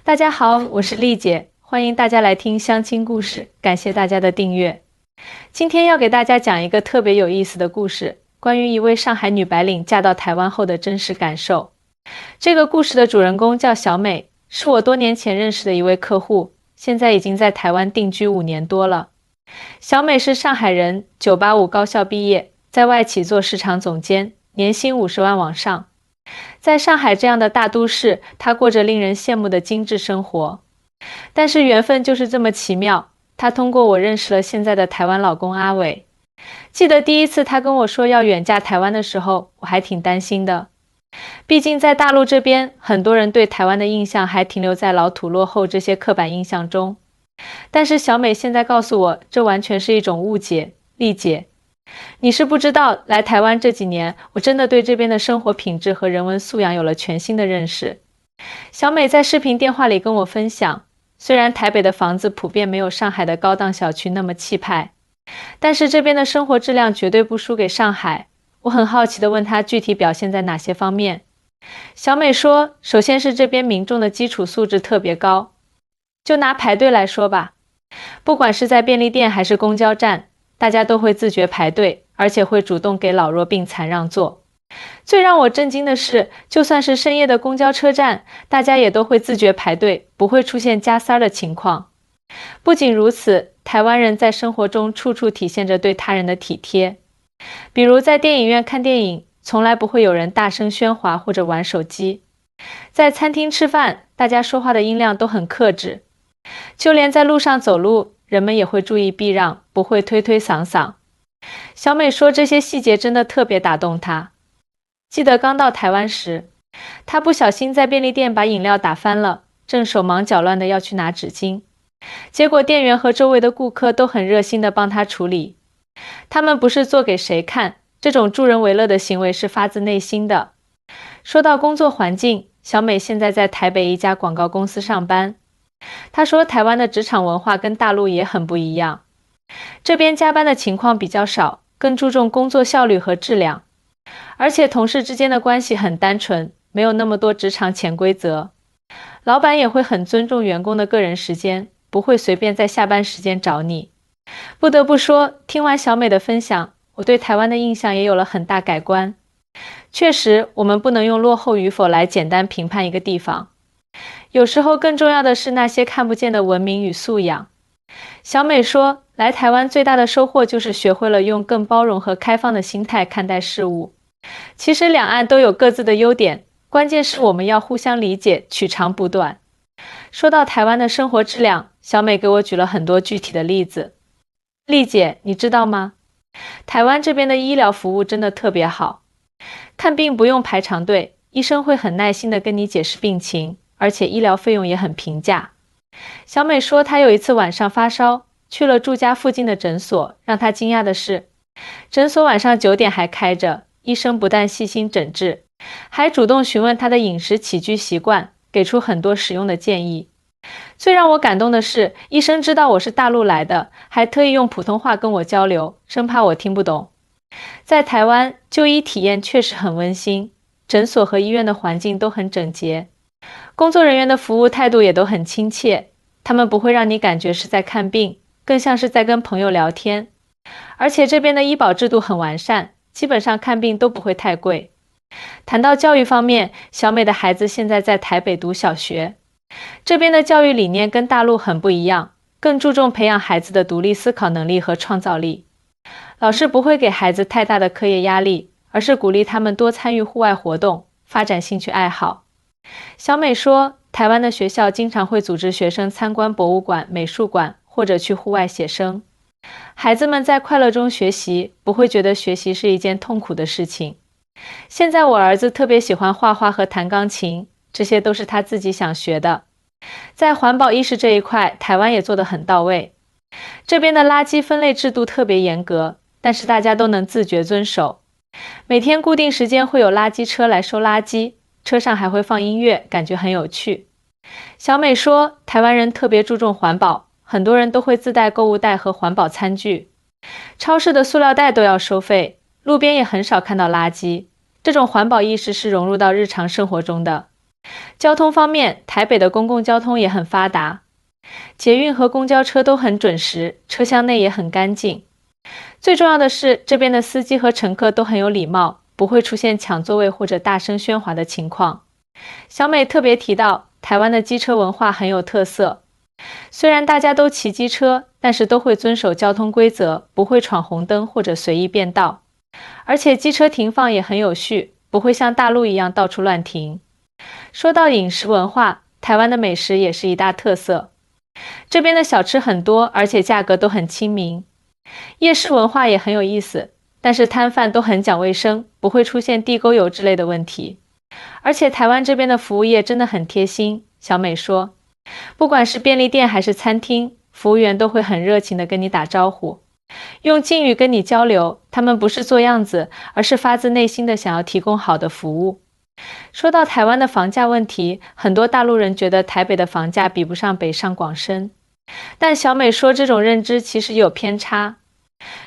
大家好，我是丽姐，欢迎大家来听相亲故事，感谢大家的订阅。今天要给大家讲一个特别有意思的故事，关于一位上海女白领嫁到台湾后的真实感受。这个故事的主人公叫小美，是我多年前认识的一位客户，现在已经在台湾定居5年多了。小美是上海人，985高校毕业，在外企做市场总监，年薪50万往上。在上海这样的大都市，她过着令人羡慕的精致生活。但是缘分就是这么奇妙，她通过我认识了现在的台湾老公阿伟。记得第一次她跟我说要远嫁台湾的时候，我还挺担心的。毕竟在大陆这边，很多人对台湾的印象还停留在老土落后这些刻板印象中。但是小美现在告诉我，这完全是一种误解。丽姐，你是不知道，来台湾这几年，我真的对这边的生活品质和人文素养有了全新的认识。小美在视频电话里跟我分享，虽然台北的房子普遍没有上海的高档小区那么气派，但是这边的生活质量绝对不输给上海。我很好奇地问她具体表现在哪些方面。小美说，首先是这边民众的基础素质特别高。就拿排队来说吧，不管是在便利店还是公交站，大家都会自觉排队，而且会主动给老弱病残让座。最让我震惊的是，就算是深夜的公交车站，大家也都会自觉排队，不会出现加塞儿的情况。不仅如此，台湾人在生活中处处体现着对他人的体贴。比如在电影院看电影，从来不会有人大声喧哗或者玩手机。在餐厅吃饭，大家说话的音量都很克制。就连在路上走路，人们也会注意避让，不会推推搡搡。小美说这些细节真的特别打动她。记得刚到台湾时，她不小心在便利店把饮料打翻了，正手忙脚乱的要去拿纸巾。结果店员和周围的顾客都很热心的帮她处理。他们不是做给谁看，这种助人为乐的行为是发自内心的。说到工作环境，小美现在在台北一家广告公司上班。她说台湾的职场文化跟大陆也很不一样，这边加班的情况比较少，更注重工作效率和质量，而且同事之间的关系很单纯，没有那么多职场潜规则。老板也会很尊重员工的个人时间，不会随便在下班时间找你。不得不说，听完小美的分享，我对台湾的印象也有了很大改观。确实，我们不能用落后与否来简单评判一个地方。有时候更重要的是那些看不见的文明与素养。小美说，来台湾最大的收获就是学会了用更包容和开放的心态看待事物。其实两岸都有各自的优点，关键是我们要互相理解，取长补短。说到台湾的生活质量，小美给我举了很多具体的例子。丽姐，你知道吗？台湾这边的医疗服务真的特别好，看病不用排长队，医生会很耐心地跟你解释病情，而且医疗费用也很平价。小美说，她有一次晚上发烧，去了住家附近的诊所，让她惊讶的是，诊所晚上9点还开着，医生不但细心诊治，还主动询问她的饮食起居习惯，给出很多实用的建议。最让我感动的是，医生知道我是大陆来的，还特意用普通话跟我交流，生怕我听不懂。在台湾，就医体验确实很温馨，诊所和医院的环境都很整洁，工作人员的服务态度也都很亲切，他们不会让你感觉是在看病，更像是在跟朋友聊天。而且这边的医保制度很完善，基本上看病都不会太贵。谈到教育方面，小美的孩子现在在台北读小学。这边的教育理念跟大陆很不一样，更注重培养孩子的独立思考能力和创造力。老师不会给孩子太大的课业压力，而是鼓励他们多参与户外活动，发展兴趣爱好。小美说，台湾的学校经常会组织学生参观博物馆、美术馆，或者去户外写生。孩子们在快乐中学习，不会觉得学习是一件痛苦的事情。现在我儿子特别喜欢画画和弹钢琴，这些都是他自己想学的。在环保意识这一块，台湾也做得很到位。这边的垃圾分类制度特别严格，但是大家都能自觉遵守。每天固定时间会有垃圾车来收垃圾，车上还会放音乐，感觉很有趣。小美说，台湾人特别注重环保，很多人都会自带购物袋和环保餐具。超市的塑料袋都要收费，路边也很少看到垃圾。这种环保意识是融入到日常生活中的。交通方面，台北的公共交通也很发达，捷运和公交车都很准时，车厢内也很干净。最重要的是，这边的司机和乘客都很有礼貌，不会出现抢座位或者大声喧哗的情况。小美特别提到，台湾的机车文化很有特色。虽然大家都骑机车，但是都会遵守交通规则，不会闯红灯或者随意变道。而且机车停放也很有序，不会像大陆一样到处乱停。说到饮食文化，台湾的美食也是一大特色。这边的小吃很多，而且价格都很亲民。夜市文化也很有意思，但是摊贩都很讲卫生，不会出现地沟油之类的问题。而且台湾这边的服务业真的很贴心，小美说，不管是便利店还是餐厅，服务员都会很热情地跟你打招呼，用敬语跟你交流，他们不是做样子，而是发自内心的想要提供好的服务。说到台湾的房价问题，很多大陆人觉得台北的房价比不上北上广深，但小美说这种认知其实有偏差。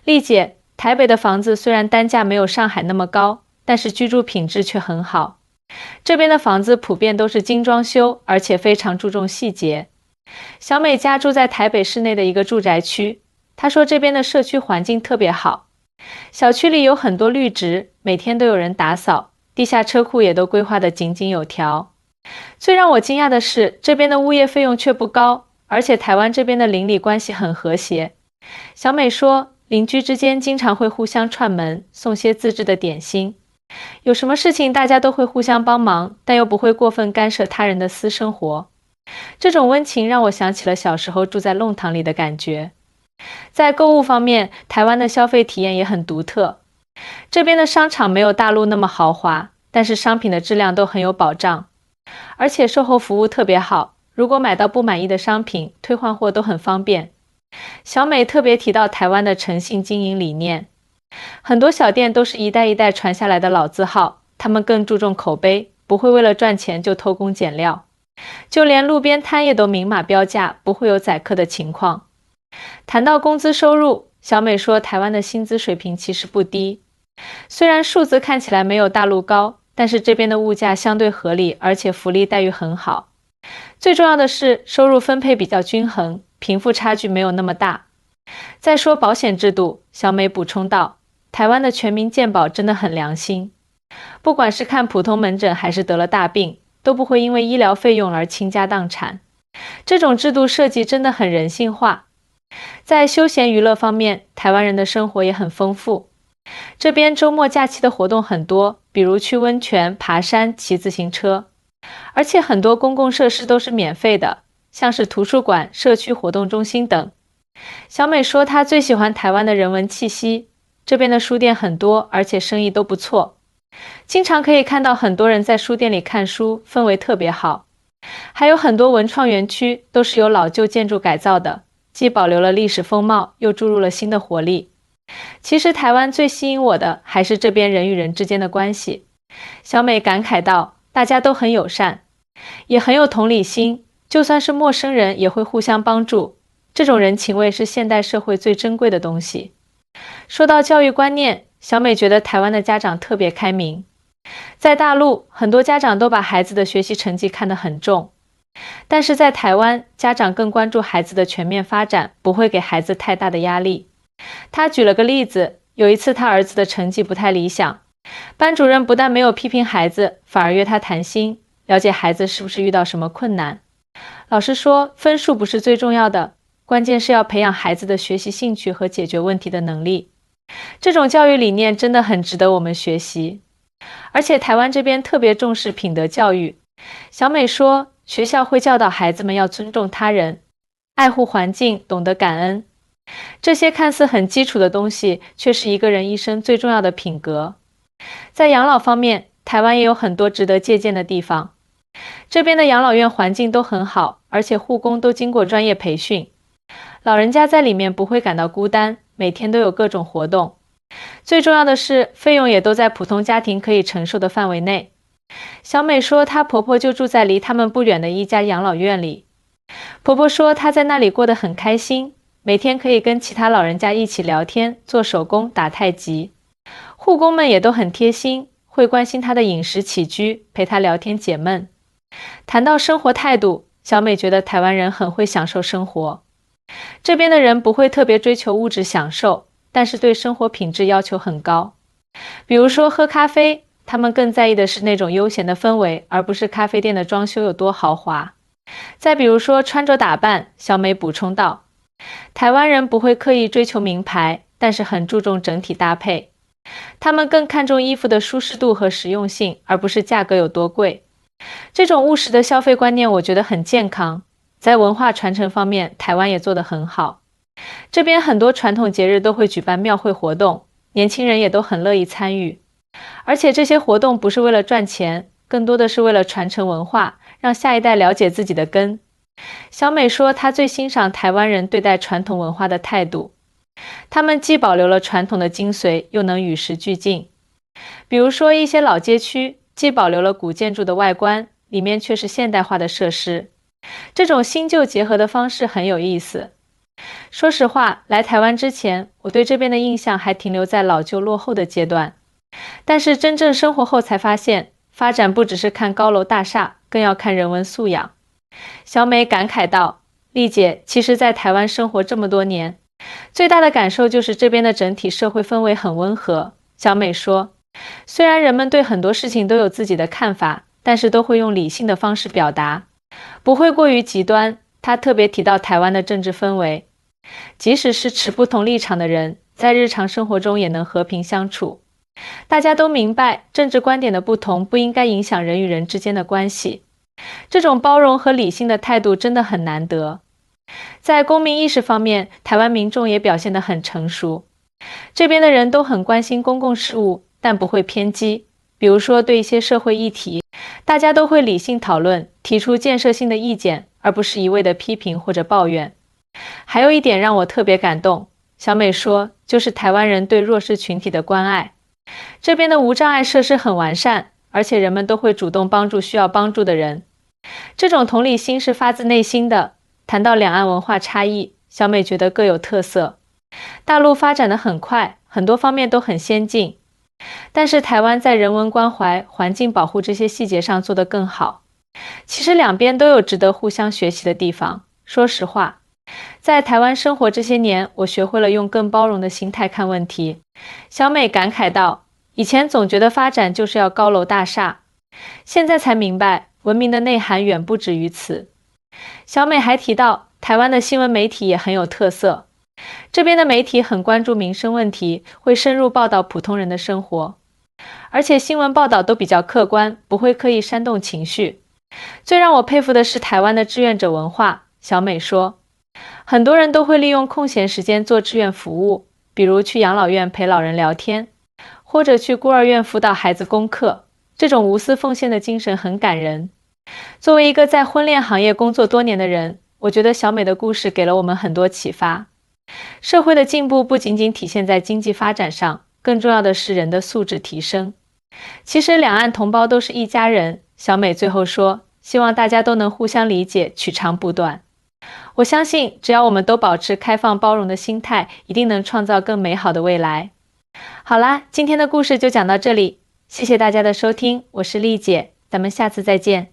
丽姐，台北的房子虽然单价没有上海那么高，但是居住品质却很好。这边的房子普遍都是精装修，而且非常注重细节。小美家住在台北市内的一个住宅区，她说这边的社区环境特别好，小区里有很多绿植，每天都有人打扫，地下车库也都规划得井井有条。最让我惊讶的是，这边的物业费用却不高，而且台湾这边的邻里关系很和谐。小美说，邻居之间经常会互相串门，送些自制的点心。有什么事情大家都会互相帮忙，但又不会过分干涉他人的私生活。这种温情让我想起了小时候住在弄堂里的感觉。在购物方面，台湾的消费体验也很独特。这边的商场没有大陆那么豪华，但是商品的质量都很有保障，而且售后服务特别好，如果买到不满意的商品，退换货都很方便。小美特别提到台湾的诚信经营理念，很多小店都是一代一代传下来的老字号，他们更注重口碑，不会为了赚钱就偷工减料。就连路边摊也都明码标价，不会有宰客的情况。谈到工资收入，小美说台湾的薪资水平其实不低，虽然数字看起来没有大陆高，但是这边的物价相对合理，而且福利待遇很好。最重要的是收入分配比较均衡，贫富差距没有那么大。再说保险制度，小美补充道，台湾的全民健保真的很良心，不管是看普通门诊还是得了大病，都不会因为医疗费用而倾家荡产。这种制度设计真的很人性化。在休闲娱乐方面，台湾人的生活也很丰富。这边周末假期的活动很多，比如去温泉、爬山、骑自行车，而且很多公共设施都是免费的，像是图书馆、社区活动中心等。小美说她最喜欢台湾的人文气息，这边的书店很多，而且生意都不错，经常可以看到很多人在书店里看书，氛围特别好。还有很多文创园区都是由老旧建筑改造的，既保留了历史风貌，又注入了新的活力。其实台湾最吸引我的还是这边人与人之间的关系。小美感慨道，大家都很友善，也很有同理心，就算是陌生人也会互相帮助。这种人情味是现代社会最珍贵的东西。说到教育观念，小美觉得台湾的家长特别开明。在大陆，很多家长都把孩子的学习成绩看得很重，但是在台湾，家长更关注孩子的全面发展，不会给孩子太大的压力。她举了个例子，有一次他儿子的成绩不太理想，班主任不但没有批评孩子，反而约他谈心，了解孩子是不是遇到什么困难。老师说，分数不是最重要的，关键是要培养孩子的学习兴趣和解决问题的能力。这种教育理念真的很值得我们学习。而且台湾这边特别重视品德教育。小美说，学校会教导孩子们要尊重他人，爱护环境，懂得感恩。这些看似很基础的东西，却是一个人一生最重要的品格。在养老方面，台湾也有很多值得借鉴的地方。这边的养老院环境都很好，而且护工都经过专业培训，老人家在里面不会感到孤单，每天都有各种活动。最重要的是，费用也都在普通家庭可以承受的范围内。小美说，她婆婆就住在离他们不远的一家养老院里。婆婆说，她在那里过得很开心，每天可以跟其他老人家一起聊天、做手工、打太极。护工们也都很贴心，会关心她的饮食起居，陪她聊天解闷。谈到生活态度，小美觉得台湾人很会享受生活。这边的人不会特别追求物质享受，但是对生活品质要求很高。比如说喝咖啡，他们更在意的是那种悠闲的氛围，而不是咖啡店的装修有多豪华。再比如说穿着打扮，小美补充道，台湾人不会刻意追求名牌，但是很注重整体搭配。他们更看重衣服的舒适度和实用性，而不是价格有多贵。这种务实的消费观念我觉得很健康。在文化传承方面，台湾也做得很好。这边很多传统节日都会举办庙会活动，年轻人也都很乐意参与。而且这些活动不是为了赚钱，更多的是为了传承文化，让下一代了解自己的根。小美说，她最欣赏台湾人对待传统文化的态度。他们既保留了传统的精髓，又能与时俱进。比如说一些老街区，既保留了古建筑的外观，里面却是现代化的设施。这种新旧结合的方式很有意思。说实话，来台湾之前，我对这边的印象还停留在老旧落后的阶段。但是真正生活后才发现，发展不只是看高楼大厦，更要看人文素养。小美感慨道，丽姐，其实在台湾生活这么多年，最大的感受就是这边的整体社会氛围很温和。小美说，虽然人们对很多事情都有自己的看法，但是都会用理性的方式表达，不会过于极端。她特别提到台湾的政治氛围，即使是持不同立场的人，在日常生活中也能和平相处。大家都明白，政治观点的不同不应该影响人与人之间的关系。这种包容和理性的态度真的很难得。在公民意识方面，台湾民众也表现得很成熟。这边的人都很关心公共事务，但不会偏激。比如说对一些社会议题，大家都会理性讨论，提出建设性的意见，而不是一味的批评或者抱怨。还有一点让我特别感动，小美说，就是台湾人对弱势群体的关爱。这边的无障碍设施很完善，而且人们都会主动帮助需要帮助的人。这种同理心是发自内心的。谈到两岸文化差异，小美觉得各有特色。大陆发展得很快，很多方面都很先进，但是台湾在人文关怀、环境保护这些细节上做得更好。其实两边都有值得互相学习的地方。说实话，在台湾生活这些年，我学会了用更包容的心态看问题。小美感慨道，以前总觉得发展就是要高楼大厦，现在才明白，文明的内涵远不止于此。小美还提到，台湾的新闻媒体也很有特色。这边的媒体很关注民生问题，会深入报道普通人的生活，而且新闻报道都比较客观，不会刻意煽动情绪。最让我佩服的是台湾的志愿者文化。小美说，很多人都会利用空闲时间做志愿服务，比如去养老院陪老人聊天，或者去孤儿院辅导孩子功课。这种无私奉献的精神很感人。作为一个在婚恋行业工作多年的人，我觉得小美的故事给了我们很多启发。社会的进步不仅仅体现在经济发展上，更重要的是人的素质提升。其实两岸同胞都是一家人，小美最后说，希望大家都能互相理解，取长补短。我相信，只要我们都保持开放包容的心态，一定能创造更美好的未来。好啦，今天的故事就讲到这里，谢谢大家的收听，我是丽姐，咱们下次再见。